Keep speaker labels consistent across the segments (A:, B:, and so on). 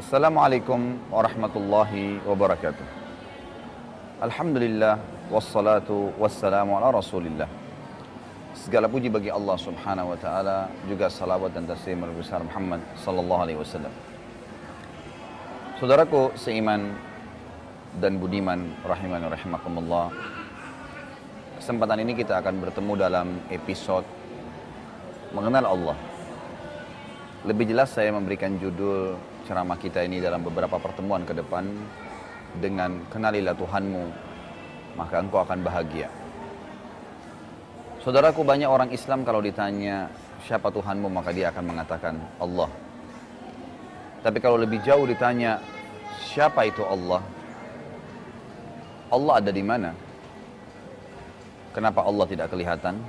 A: Assalamualaikum warahmatullahi wabarakatuh. Alhamdulillah wassalatu wassalamu ala Rasulillah. Segala puji bagi Allah Subhanahu wa taala, juga salawat dan taslim besar Muhammad sallallahu alaihi wasallam. Saudaraku seiman dan budiman rahimani rahimakumullah. Kesempatan ini kita akan bertemu dalam episode mengenal Allah. Lebih jelas saya memberikan judul ceramah kita ini dalam beberapa pertemuan ke depan dengan kenalilah Tuhanmu, maka engkau akan bahagia. Saudaraku, banyak orang Islam kalau ditanya siapa Tuhanmu, maka dia akan mengatakan Allah. Tapi kalau lebih jauh ditanya siapa itu Allah, Allah ada di mana? Kenapa Allah tidak kelihatan?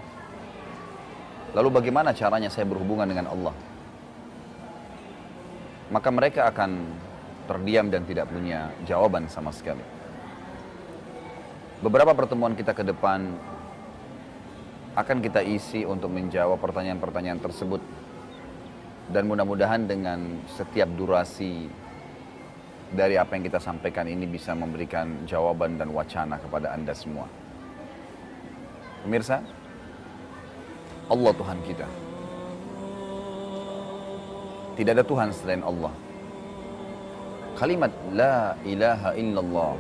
A: Lalu bagaimana caranya saya berhubungan dengan Allah? Maka mereka akan terdiam dan tidak punya jawaban sama sekali. Beberapa pertemuan kita ke depan akan kita isi untuk menjawab pertanyaan-pertanyaan tersebut. Dan mudah-mudahan dengan setiap durasi dari apa yang kita sampaikan ini bisa memberikan jawaban dan wacana kepada Anda semua. Pemirsa, Allah Tuhan kita. Tidak ada Tuhan selain Allah. Kalimat La ilaha illallah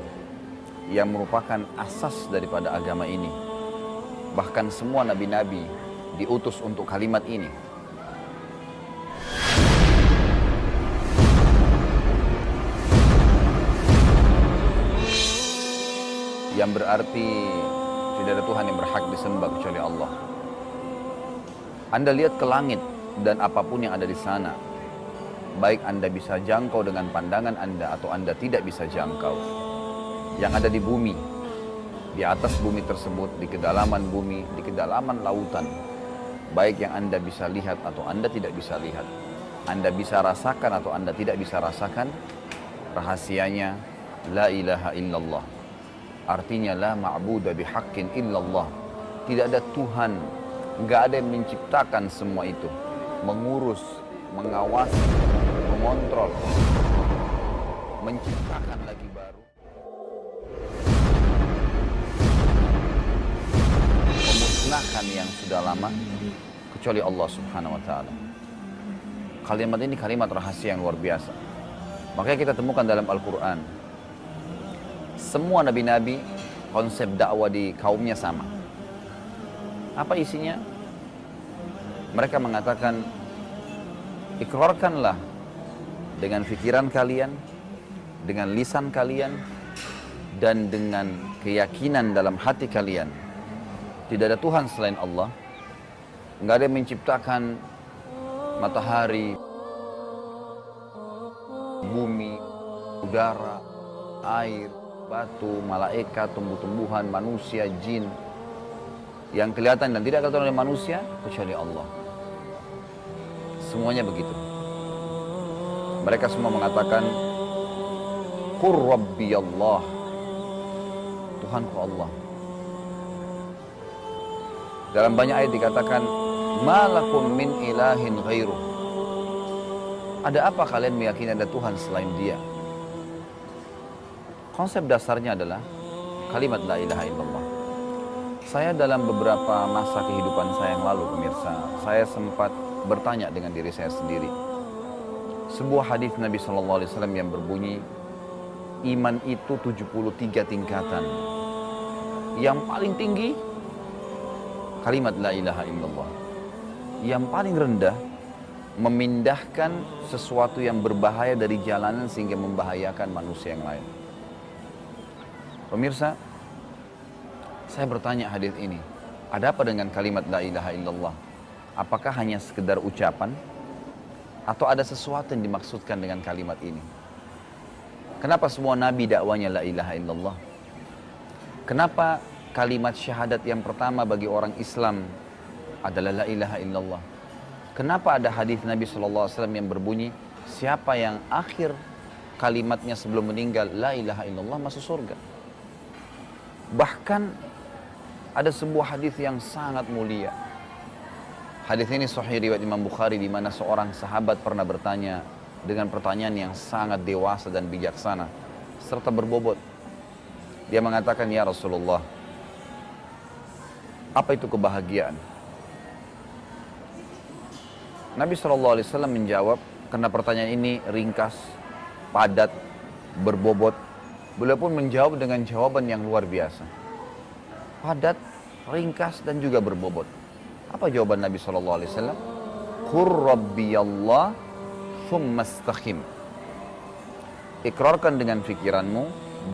A: yang merupakan asas daripada agama ini. Bahkan semua nabi-nabi diutus untuk kalimat ini. Yang berarti tidak ada Tuhan yang berhak disembah kecuali Allah. Anda lihat ke langit dan apapun yang ada di sana, baik Anda bisa jangkau dengan pandangan Anda atau Anda tidak bisa jangkau. Yang ada di bumi, di atas bumi tersebut, di kedalaman bumi, di kedalaman lautan, baik yang Anda bisa lihat atau Anda tidak bisa lihat, Anda bisa rasakan atau Anda tidak bisa rasakan, rahasianya La ilaha illallah. Artinya la ma'budu bihaqqin illallah. Tidak ada Tuhan, nggak ada yang menciptakan semua itu, mengurus, mengawasi, mengontrol, menciptakan lagi baru, memusnahkan yang sudah lama, kecuali Allah Subhanahu wa ta'ala. Kalimat ini kalimat rahasia yang luar biasa. Makanya kita temukan dalam Al-Quran, semua nabi-nabi konsep dakwah di kaumnya sama. Apa isinya? Mereka mengatakan, ikrarkanlah dengan fikiran kalian, dengan lisan kalian, dan dengan keyakinan dalam hati kalian. Tidak ada Tuhan selain Allah. Nggak ada yang menciptakan matahari, bumi, udara, air, batu, malaikat, tumbuh-tumbuhan, manusia, jin. Yang kelihatan dan tidak kelihatan oleh manusia, kecuali Allah. Semuanya begitu. Mereka semua mengatakan Qur Rabbi Allah, Tuhanku Allah. Dalam banyak ayat dikatakan Ma lakum min ilahin ghairuh. Ada apa kalian meyakini ada Tuhan selain dia? Konsep dasarnya adalah kalimat La ilaha illallah. Saya dalam beberapa masa kehidupan saya yang lalu, pemirsa, saya sempat bertanya dengan diri saya sendiri. Sebuah hadis Nabi SAW yang berbunyi, iman itu 73 tingkatan. Yang paling tinggi, kalimat La ilaha illallah. Yang paling rendah, memindahkan sesuatu yang berbahaya dari jalanan sehingga membahayakan manusia yang lain. Pemirsa, saya bertanya hadis ini, ada apa dengan kalimat La ilaha illallah? Apakah hanya sekedar ucapan? Atau ada sesuatu yang dimaksudkan dengan kalimat ini? Kenapa semua nabi dakwanya La ilaha illallah? Kenapa kalimat syahadat yang pertama bagi orang Islam adalah La ilaha illallah? Kenapa ada hadis Nabi SAW yang berbunyi, siapa yang akhir kalimatnya sebelum meninggal La ilaha illallah masuk surga? Bahkan ada sebuah hadis yang sangat mulia. Hadis ini sahih riwayat Imam Bukhari, di mana seorang sahabat pernah bertanya, dengan pertanyaan yang sangat dewasa dan bijaksana serta berbobot. Dia mengatakan, "Ya Rasulullah, apa itu kebahagiaan?" Nabi SAW menjawab, karena pertanyaan ini ringkas, padat, berbobot. Beliau pun menjawab dengan jawaban yang luar biasa. Padat, ringkas, dan juga berbobot. Apa jawaban Nabi SAW? "Qur Rabbiyallah, thumma istaqim." Ikrarkan dengan fikiranmu,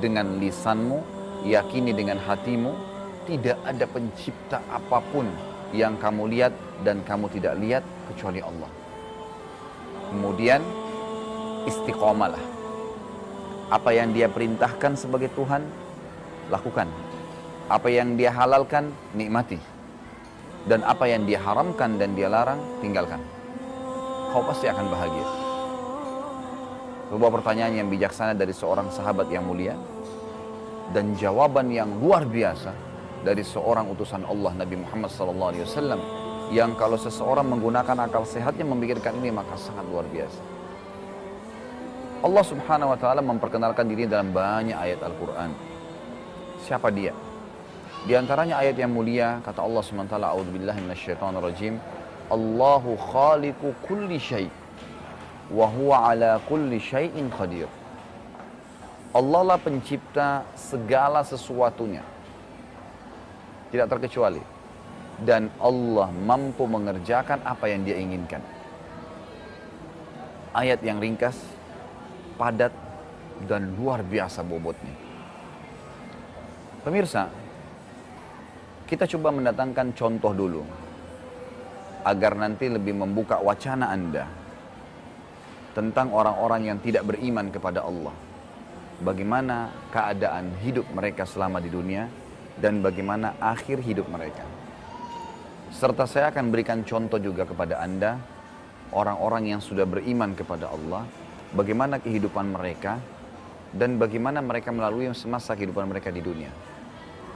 A: dengan lisanmu, yakini dengan hatimu, tidak ada pencipta apapun yang kamu lihat dan kamu tidak lihat kecuali Allah. Kemudian istiqomalah. Apa yang dia perintahkan sebagai Tuhan, lakukan. Apa yang dia halalkan, nikmati. Dan apa yang dia haramkan dan dia larang, tinggalkan. Kau pasti akan bahagia. Sebuah pertanyaan yang bijaksana dari seorang sahabat yang mulia, dan jawaban yang luar biasa dari seorang utusan Allah, Nabi Muhammad SAW, yang kalau seseorang menggunakan akal sehatnya memikirkan ini, maka sangat luar biasa. Allah Subhanahu wa Ta'ala memperkenalkan diri dalam banyak ayat Al-Quran. Siapa dia? Di antaranya ayat yang mulia, kata Allah SWT, "A'udzubillahi minasyaitonirrajim, Allahu khaliqu kulli syai' wa huwa ala kulli syai'in qadir." Allah lah pencipta segala sesuatunya, tidak terkecuali, dan Allah mampu mengerjakan apa yang dia inginkan. Ayat yang ringkas, padat, dan luar biasa bobotnya. Pemirsa, kita coba mendatangkan contoh dulu, agar nanti lebih membuka wacana Anda tentang orang-orang yang tidak beriman kepada Allah. Bagaimana keadaan hidup mereka selama di dunia, dan bagaimana akhir hidup mereka. Serta saya akan berikan contoh juga kepada Anda, orang-orang yang sudah beriman kepada Allah, bagaimana kehidupan mereka, dan bagaimana mereka melalui semasa kehidupan mereka di dunia.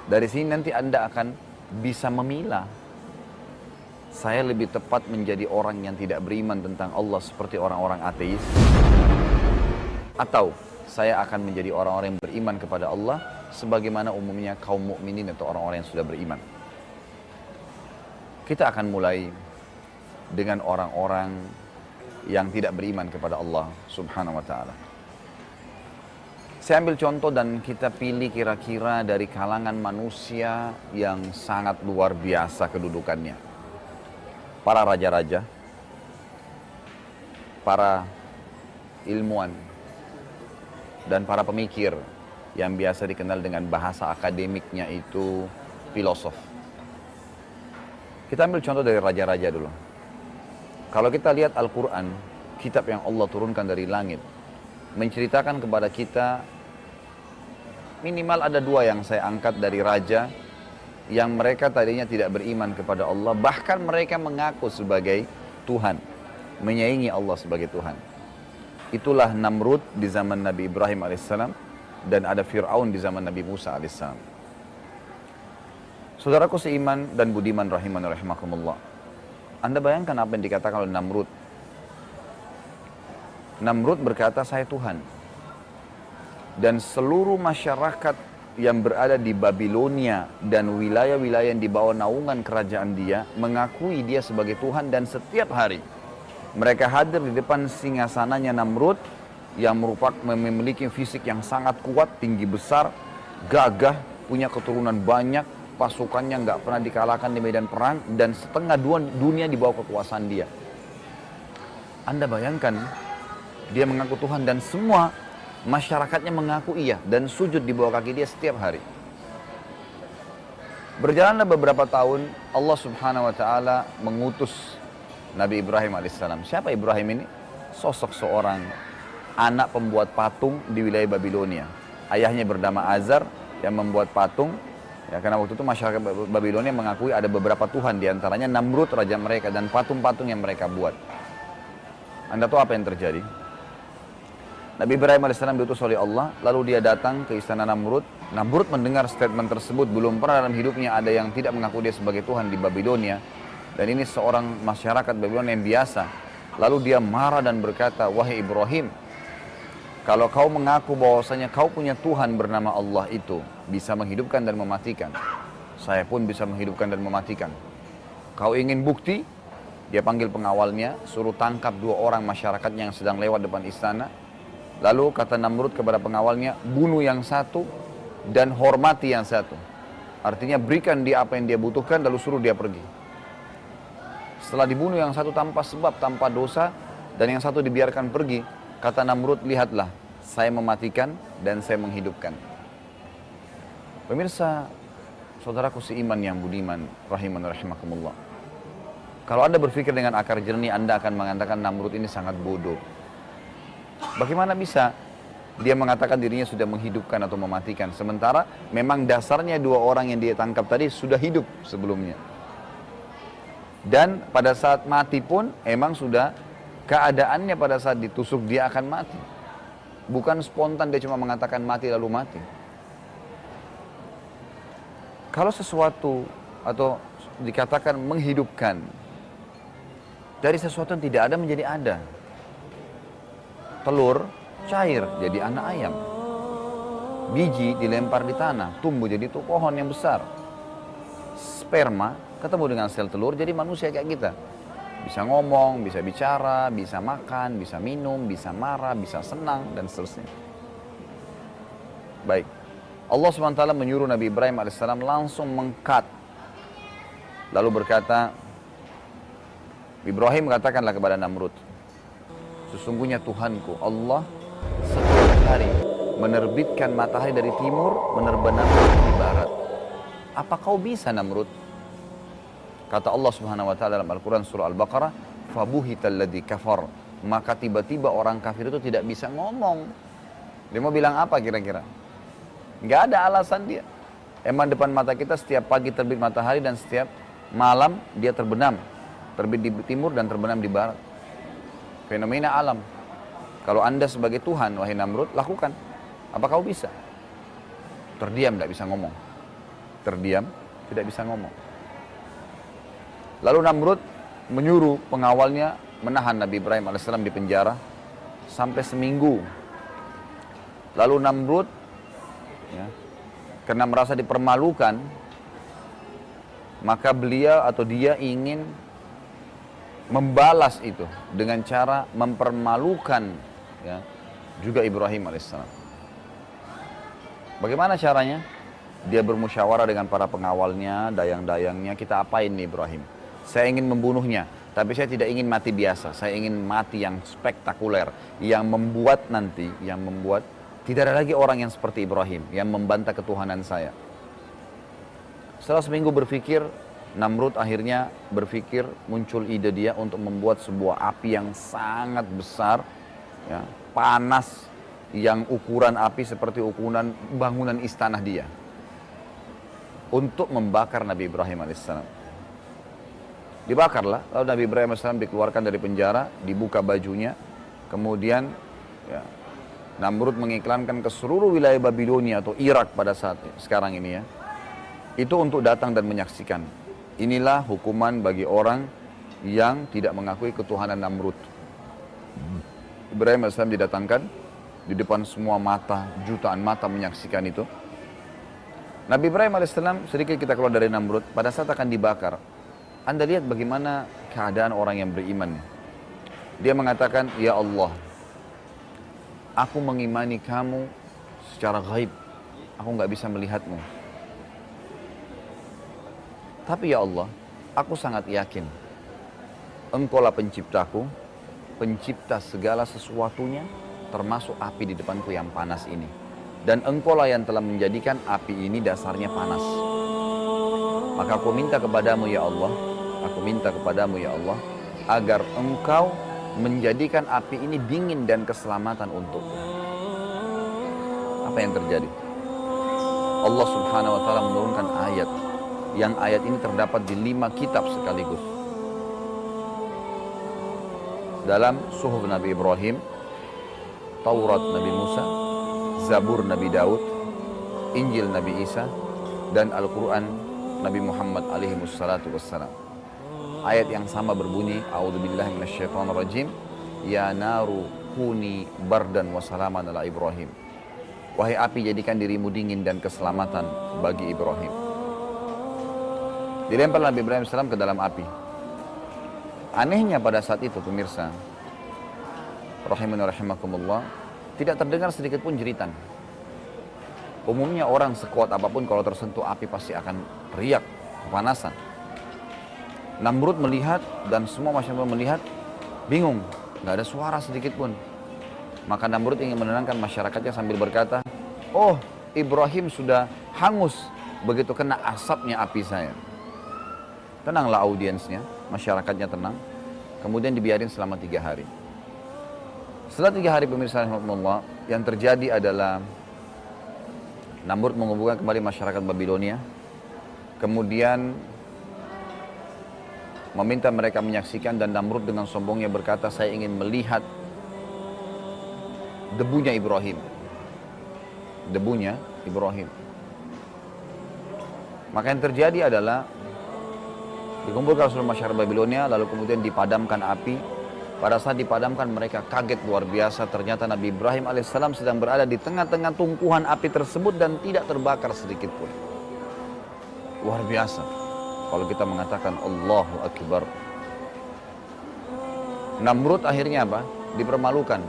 A: Dari sini nanti Anda akan bisa memilah, saya lebih tepat menjadi orang yang tidak beriman tentang Allah seperti orang-orang ateis, atau saya akan menjadi orang-orang yang beriman kepada Allah sebagaimana umumnya kaum mukminin atau orang-orang yang sudah beriman. Kita akan mulai dengan orang-orang yang tidak beriman kepada Allah Subhanahu wa Ta'ala. Saya ambil contoh dan kita pilih kira-kira dari kalangan manusia yang sangat luar biasa kedudukannya. Para raja-raja, para ilmuwan, dan para pemikir yang biasa dikenal dengan bahasa akademiknya itu filosof. Kita ambil contoh dari raja-raja dulu. Kalau kita lihat Al-Quran, kitab yang Allah turunkan dari langit, menceritakan kepada kita, minimal ada dua yang saya angkat dari raja, yang mereka tadinya tidak beriman kepada Allah, bahkan mereka mengaku sebagai Tuhan, menyaingi Allah sebagai Tuhan. Itulah Namrud di zaman Nabi Ibrahim alaihissalam, dan ada Fir'aun di zaman Nabi Musa alaihissalam. Saudaraku seiman dan budiman rahiman rahimakumullah, Anda bayangkan apa yang dikatakan oleh Namrud. Namrud berkata, "Saya Tuhan." Dan seluruh masyarakat yang berada di Babilonia dan wilayah-wilayah yang di bawah naungan kerajaan dia mengakui dia sebagai Tuhan, dan setiap hari mereka hadir di depan singgasananya Namrud yang memiliki fisik yang sangat kuat, tinggi besar, gagah, punya keturunan banyak, pasukannya nggak pernah dikalahkan di medan perang, dan setengah dunia di bawah kekuasaan dia. Anda bayangkan, dia mengaku Tuhan dan semua masyarakatnya mengaku iya dan sujud di bawah kaki dia setiap hari. Berjalanlah beberapa tahun, Allah Subhanahu wa Ta'ala mengutus Nabi Ibrahim alaihissalam. Siapa Ibrahim ini? Sosok seorang anak pembuat patung di wilayah Babilonia. Ayahnya bernama Azar yang membuat patung. Ya, karena waktu itu masyarakat Babilonia mengakui ada beberapa Tuhan, diantaranya Namrud raja mereka, dan patung-patung yang mereka buat. Anda tahu apa yang terjadi? Nabi Ibrahim AS diutus oleh Allah, lalu dia datang ke istana Namrud. Namrud mendengar statement tersebut, belum pernah dalam hidupnya ada yang tidak mengaku dia sebagai Tuhan di Babilonia. Dan ini seorang masyarakat Babilonia yang biasa. Lalu dia marah dan berkata, wahai Ibrahim, kalau kau mengaku bahwasanya kau punya Tuhan bernama Allah itu bisa menghidupkan dan mematikan, saya pun bisa menghidupkan dan mematikan. Kau ingin bukti? Dia panggil pengawalnya, suruh tangkap 2 orang masyarakat yang sedang lewat depan istana. Lalu kata Namrud kepada pengawalnya, bunuh yang satu dan hormati yang satu. Artinya berikan dia apa yang dia butuhkan lalu suruh dia pergi. Setelah dibunuh yang satu tanpa sebab, tanpa dosa, dan yang satu dibiarkan pergi, kata Namrud, lihatlah, saya mematikan dan saya menghidupkan. Pemirsa, saudaraku seiman yang budiman, rahiman rahimakumullah. Kalau Anda berpikir dengan akar jernih, Anda akan mengatakan Namrud ini sangat bodoh. Bagaimana bisa dia mengatakan dirinya sudah menghidupkan atau mematikan, sementara memang dasarnya 2 orang yang dia tangkap tadi sudah hidup sebelumnya. Dan pada saat mati pun emang sudah keadaannya pada saat ditusuk dia akan mati. Bukan spontan dia cuma mengatakan mati lalu mati. Kalau sesuatu atau dikatakan menghidupkan dari sesuatu yang tidak ada menjadi ada. Telur cair jadi anak ayam. Biji dilempar di tanah, tumbuh jadi pohon yang besar. Sperma ketemu dengan sel telur jadi manusia kayak kita. Bisa ngomong, bisa bicara, bisa makan, bisa minum, bisa marah, bisa senang, dan seterusnya. Baik. Allah SWT menyuruh Nabi Ibrahim AS langsung mengkat. Lalu berkata, Ibrahim katakanlah kepada Namrud, sesungguhnya Tuhanku Allah setiap hari menerbitkan matahari dari timur, menerbenamkan di barat. Apa kau bisa, Namrud? Kata Allah Subhanahu wa taala dalam Al-Qur'an surah Al-Baqarah, fabuhital ladzi kafar. Maka tiba-tiba orang kafir itu tidak bisa ngomong. Dia mau bilang apa kira-kira? Enggak ada alasan dia. Emang depan mata kita setiap pagi terbit matahari dan setiap malam dia terbenam. Terbit di timur dan terbenam di barat. Fenomena alam. Kalau Anda sebagai Tuhan, wahai Namrud, lakukan. Apa kau bisa? Terdiam, tidak bisa ngomong. Terdiam, tidak bisa ngomong. Lalu Namrud menyuruh pengawalnya menahan Nabi Ibrahim AS di penjara sampai seminggu. Lalu Namrud, ya, karena merasa dipermalukan, maka beliau atau dia ingin membalas itu dengan cara mempermalukan, ya, juga Ibrahim AS. Bagaimana caranya? Dia bermusyawarah dengan para pengawalnya, dayang-dayangnya, kita apain nih Ibrahim? Saya ingin membunuhnya, tapi saya tidak ingin mati biasa. Saya ingin mati yang spektakuler, yang membuat nanti, tidak ada lagi orang yang seperti Ibrahim, yang membantah ketuhanan saya. Setelah seminggu berpikir, Namrud akhirnya berpikir, muncul ide dia untuk membuat sebuah api yang sangat besar, ya, panas, yang ukuran api seperti ukuran bangunan istana dia, untuk membakar Nabi Ibrahim AS. Dibakarlah, lalu Nabi Ibrahim AS dikeluarkan dari penjara, dibuka bajunya, kemudian, ya, Namrud mengiklankan ke seluruh wilayah Babilonia atau Irak pada saat sekarang ini, ya, itu untuk datang dan menyaksikan. Inilah hukuman bagi orang yang tidak mengakui ketuhanan Namrud. Ibrahim AS didatangkan di depan semua mata, jutaan mata menyaksikan itu. Nabi Ibrahim AS, sedikit kita keluar dari Namrud, pada saat akan dibakar, Anda lihat bagaimana keadaan orang yang beriman. Dia mengatakan, ya Allah, aku mengimani kamu secara gaib, aku nggak bisa melihatmu. Tapi ya Allah, aku sangat yakin, Engkaulah penciptaku, pencipta segala sesuatunya, termasuk api di depanku yang panas ini. Dan Engkaulah yang telah menjadikan api ini dasarnya panas. Maka aku minta kepadamu ya Allah, agar Engkau menjadikan api ini dingin dan keselamatan untukku. Apa yang terjadi? Allah Subhanahu wa taala menurunkan ayat, yang ayat ini terdapat di 5 kitab sekaligus. Dalam Suhuf Nabi Ibrahim, Taurat Nabi Musa, Zabur Nabi Daud, Injil Nabi Isa, dan Al-Quran Nabi Muhammad alaihi wassalatu wassalam. Ayat yang sama berbunyi, A'udzubillahi minasyaitonirrajim, ya naru kuni bardan wa salaman ala Ibrahim. Wahai api, jadikan dirimu dingin dan keselamatan bagi Ibrahim. Dilempar Nabi Ibrahim AS ke dalam api. Anehnya pada saat itu pemirsa, rahimani rahimakumullah, tidak terdengar sedikit pun jeritan. Umumnya orang sekuat apapun kalau tersentuh api pasti akan teriak, kepanasan. Namrud melihat dan semua masyarakat melihat, bingung, nggak ada suara sedikit pun. Maka Namrud ingin menenangkan masyarakatnya sambil berkata, oh, Ibrahim sudah hangus begitu kena asapnya api saya. Tenanglah audiensnya, masyarakatnya tenang. Kemudian dibiarin selama 3 hari. Setelah 3 hari pemirsa rahimahullah, yang terjadi adalah Namrud mengumpulkan kembali masyarakat Babilonia. Kemudian meminta mereka menyaksikan, dan Namrud dengan sombongnya berkata, saya ingin melihat debunya Ibrahim. Debunya Ibrahim. Maka yang terjadi adalah dikumpulkan seluruh masyarakat Babilonia, lalu kemudian dipadamkan api. Pada saat dipadamkan mereka kaget luar biasa, ternyata Nabi Ibrahim alaihissalam sedang berada di tengah-tengah tumpuhan api tersebut dan tidak terbakar sedikit pun. Luar biasa. Kalau kita mengatakan Allahu Akbar. Namrud akhirnya apa? Dipermalukan.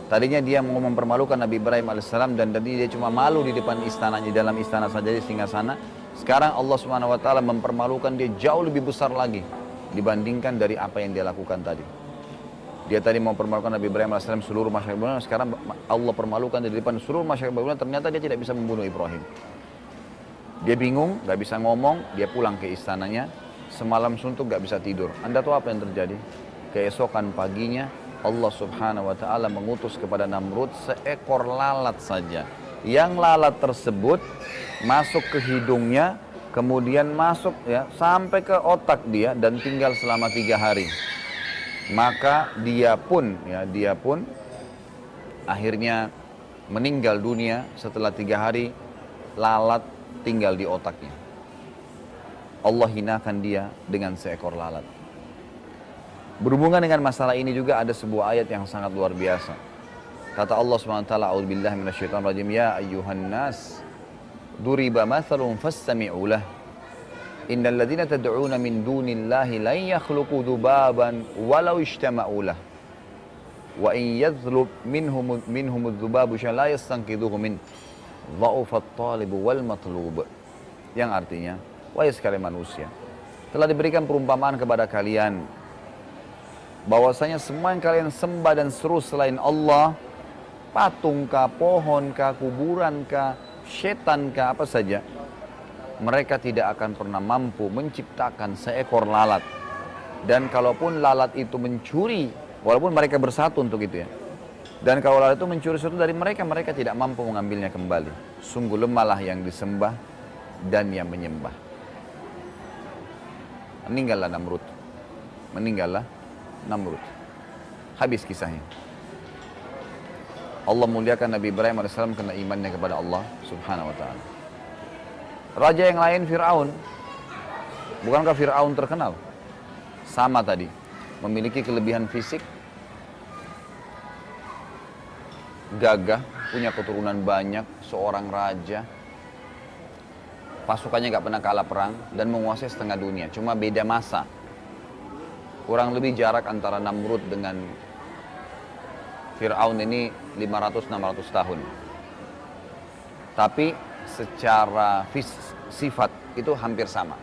A: Tadinya dia mau mempermalukan Nabi Ibrahim alaihissalam, dan tadi dia cuma malu di depan istananya, di dalam istana saja di singgasana. Sekarang Allah Subhanahu wa taala mempermalukan dia jauh lebih besar lagi dibandingkan dari apa yang dia lakukan tadi. Dia tadi mau mempermalukan Nabi Ibrahim alaihissalam seluruh masyarakat Babilonia, sekarang Allah permalukan di depan seluruh masyarakat Babilonia, ternyata dia tidak bisa membunuh Ibrahim. Dia bingung, gak bisa ngomong, dia pulang ke istananya, semalam suntuk gak bisa tidur. Anda tahu apa yang terjadi? Keesokan paginya Allah Subhanahu wa taala mengutus kepada Namrud seekor lalat saja. Yang lalat tersebut masuk ke hidungnya, kemudian masuk ya sampai ke otak dia dan tinggal selama 3 hari. Maka dia pun akhirnya meninggal dunia setelah 3 hari. Lalat tinggal di otaknya. Allah hinakan dia dengan seekor lalat. Berhubungan dengan masalah ini juga ada sebuah ayat yang sangat luar biasa. Kata Allah SWT, A'udzubillahi minasyaitonirrajim, ya ayyuhan nas, duriba mathalun fastami'u lah. Innal ladzina tad'una min dunillahi lan yakhluqu dhubaban walau ijtama'u lah. Wa in yadhlub minhum adh-dhubabu shay'an la yastanqidhuhu min dha'ufat talibu wal matlub. Yang artinya, wahai sekalian manusia, telah diberikan perumpamaan kepada kalian bahwasanya semua yang kalian sembah dan seru selain Allah, patung kah, pohon kah, kuburan kah, setan kah, apa saja, mereka tidak akan pernah mampu menciptakan seekor lalat. Dan kalaupun lalat itu mencuri, walaupun mereka bersatu untuk itu ya, dan kalau lalat itu mencuri sesuatu dari mereka, mereka tidak mampu mengambilnya kembali. Sungguh lemahlah yang disembah dan yang menyembah. Meninggallah Namrud. Meninggallah Namrud. Habis kisahnya. Allah muliakan Nabi Ibrahim AS karena imannya kepada Allah Subhanahu wa ta'ala. Raja yang lain Fir'aun. Bukankah Fir'aun terkenal? Sama tadi. Memiliki kelebihan fisik, gagah, punya keturunan banyak, seorang raja, pasukannya gak pernah kalah perang, dan menguasai setengah dunia. Cuma beda masa. Kurang lebih jarak antara Namrud dengan Fir'aun ini 500-600 tahun. Tapi secara sifat itu hampir sama.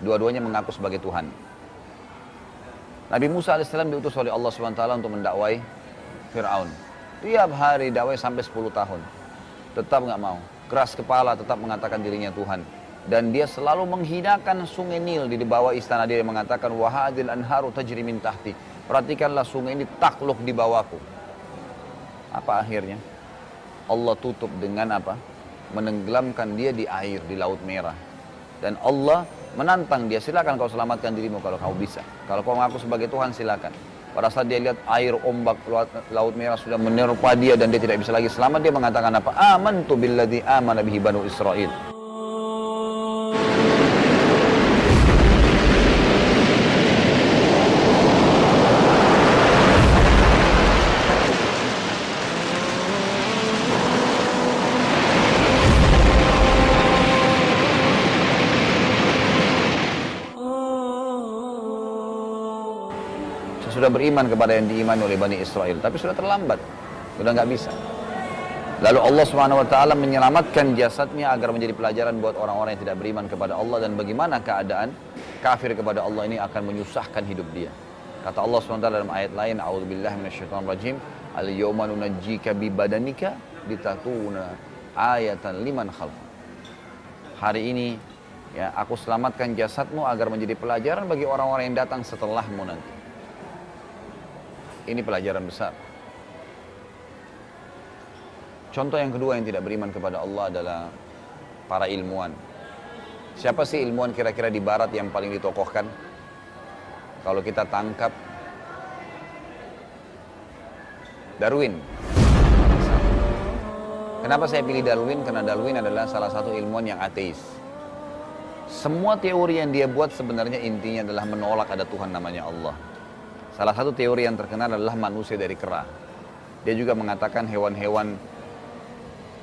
A: Dua-duanya mengaku sebagai Tuhan. Nabi Musa AS diutus oleh Allah SWT untuk mendakwai Fir'aun. Tiap hari dakwah sampai 10 tahun. Tetap nggak mau. Keras kepala, tetap mengatakan dirinya Tuhan. Dan dia selalu menghinakan sungai Nil di bawah istana dia, mengatakan wahadil anharu tajri min tahti. Perhatikanlah sungai ini takluk di bawahku. Apa akhirnya? Allah tutup dengan apa? Menenggelamkan dia di air, di Laut Merah. Dan Allah menantang dia, silakan kau selamatkan dirimu kalau kau bisa. Kalau kau mengaku sebagai Tuhan, silakan. Pada saat dia lihat air ombak Laut Merah sudah menerpa dia dan dia tidak bisa lagi selamat, dia mengatakan apa? Amantu billadzi amana bihi banu Israil. sudah beriman kepada yang diimani oleh Bani Israel, tapi sudah terlambat, sudah nggak bisa. Lalu Allah Subhanahu wa taala menyelamatkan jasadnya agar menjadi pelajaran buat orang-orang yang tidak beriman kepada Allah, dan bagaimana keadaan kafir kepada Allah ini akan menyusahkan hidup dia. Kata Allah Subhanahu wa taala dalam ayat lain, a'udzubillahi minasyaitonir rajim, al-yawma nunajjika bi badanika litakuna ayatan liman khalf. Hari ini ya aku selamatkan jasadmu agar menjadi pelajaran bagi orang-orang yang datang setelahmu nanti. Ini pelajaran besar. Contoh yang kedua yang tidak beriman kepada Allah adalah para ilmuwan. Siapa sih ilmuwan kira-kira di barat yang paling ditokohkan? Kalau kita tangkap Darwin. Kenapa saya pilih Darwin? Karena Darwin adalah salah satu ilmuwan yang ateis. Semua teori yang dia buat sebenarnya intinya adalah menolak ada Tuhan namanya Allah. Salah satu teori yang terkenal adalah manusia dari kera. Dia juga mengatakan hewan-hewan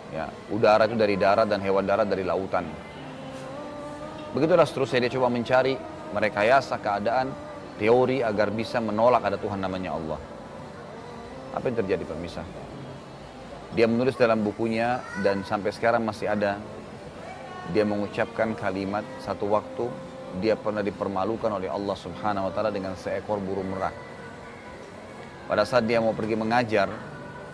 A: ya, udara itu dari darat dan hewan darat dari lautan. Begitulah seterusnya, dia coba mencari merekayasa keadaan teori agar bisa menolak ada Tuhan namanya Allah. Apa yang terjadi pemirsa? Dia menulis dalam bukunya dan sampai sekarang masih ada. Dia mengucapkan kalimat satu waktu dia pernah dipermalukan oleh Allah Subhanahu wa taala dengan seekor burung merak. Pada saat dia mau pergi mengajar,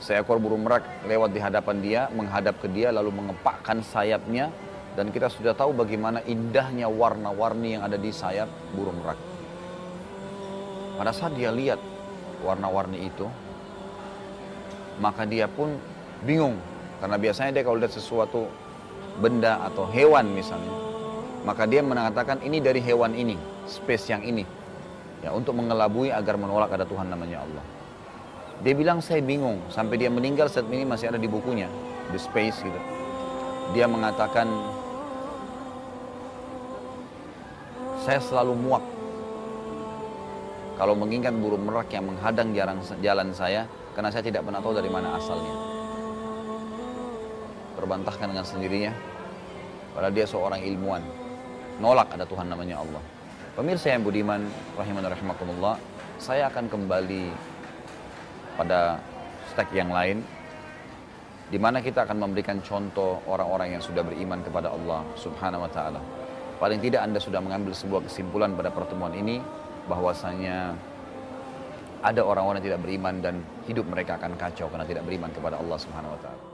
A: seekor burung merak lewat di hadapan dia, menghadap ke dia lalu mengepakkan sayapnya, dan kita sudah tahu bagaimana indahnya warna-warni yang ada di sayap burung merak. Pada saat dia lihat warna-warni itu, maka dia pun bingung, karena biasanya dia kalau lihat sesuatu benda atau hewan misalnya, maka dia mengatakan ini dari hewan ini, spesies yang ini, ya, untuk mengelabui agar menolak ada Tuhan namanya Allah. Dia bilang saya bingung, sampai dia meninggal saat ini masih ada di bukunya, The Space gitu. Dia mengatakan, saya selalu muak kalau mengingat burung merak yang menghadang jalan saya, karena saya tidak pernah tahu dari mana asalnya. Terbantahkan dengan sendirinya, padahal dia seorang ilmuwan, nolak ada Tuhan namanya Allah. Pemirsa yang budiman, rahiman rahimakumullah, saya akan kembali pada stake yang lain, di mana kita akan memberikan contoh orang-orang yang sudah beriman kepada Allah Subhanahu wa taala. Paling tidak Anda sudah mengambil sebuah kesimpulan pada pertemuan ini, bahwasanya ada orang-orang yang tidak beriman dan hidup mereka akan kacau karena tidak beriman kepada Allah Subhanahu wa taala.